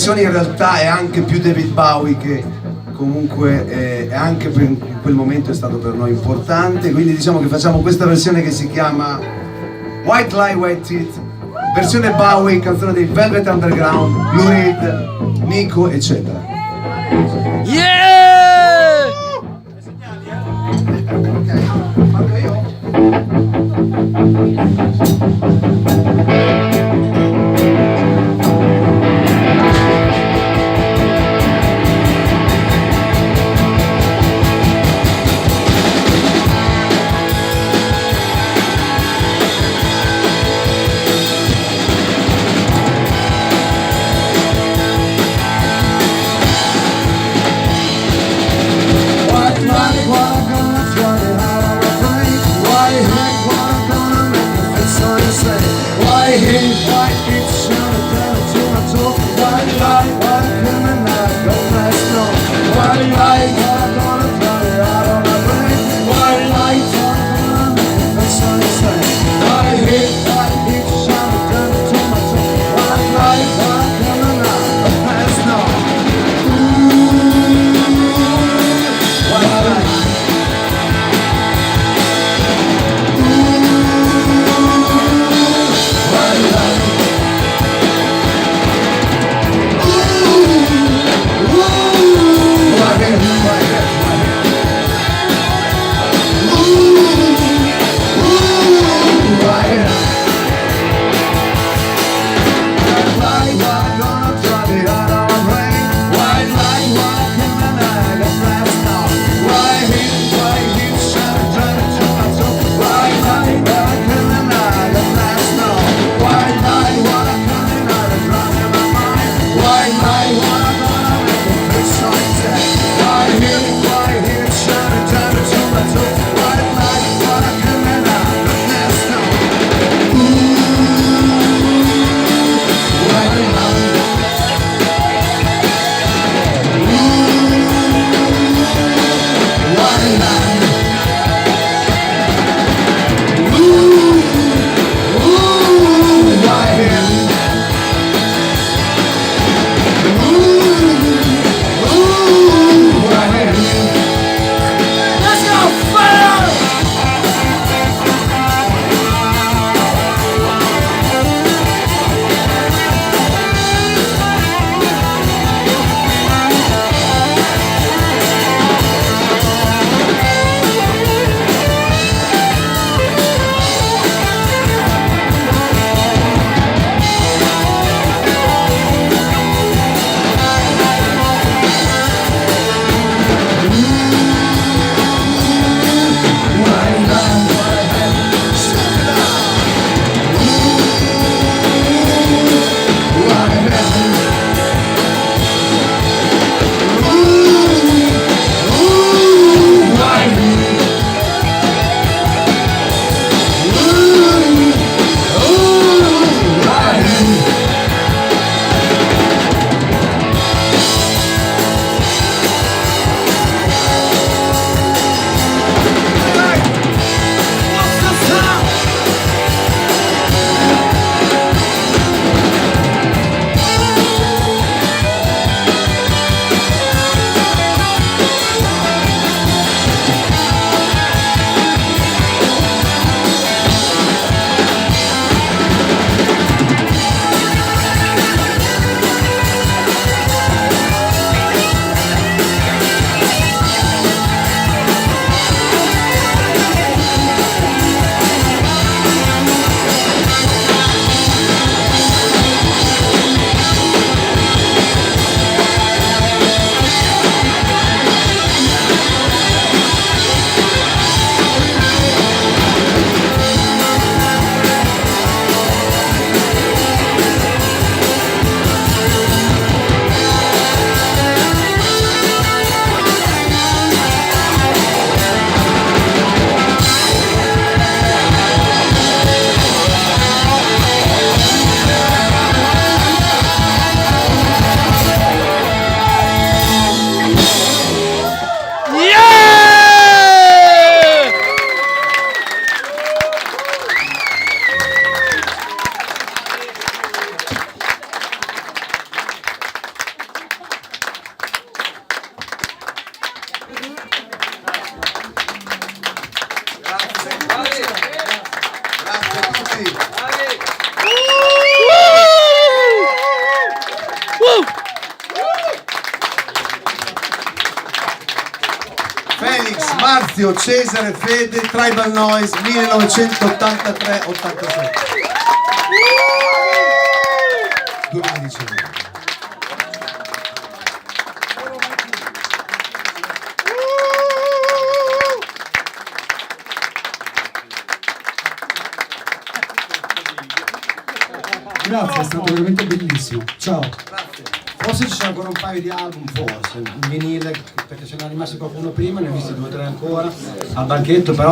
In realtà è anche più David Bowie, che comunque è anche in quel momento è stato per noi importante, quindi diciamo che facciamo questa versione che si chiama White Lie, White Teeth, versione Bowie, canzone dei Velvet Underground, Lou Reed, Nico, eccetera. Yeah! Ok, parlo io? Say Ezio Cesare Fede, Tribal Noise 1983-87. 2019. Grazie, è stato veramente bellissimo. Ciao. Grazie. Forse ci sono ancora un paio di album, forse, in vinile, perché ce n'è rimasto qualcuno prima, ne ho visti 2 o 3 ancora, al banchetto, però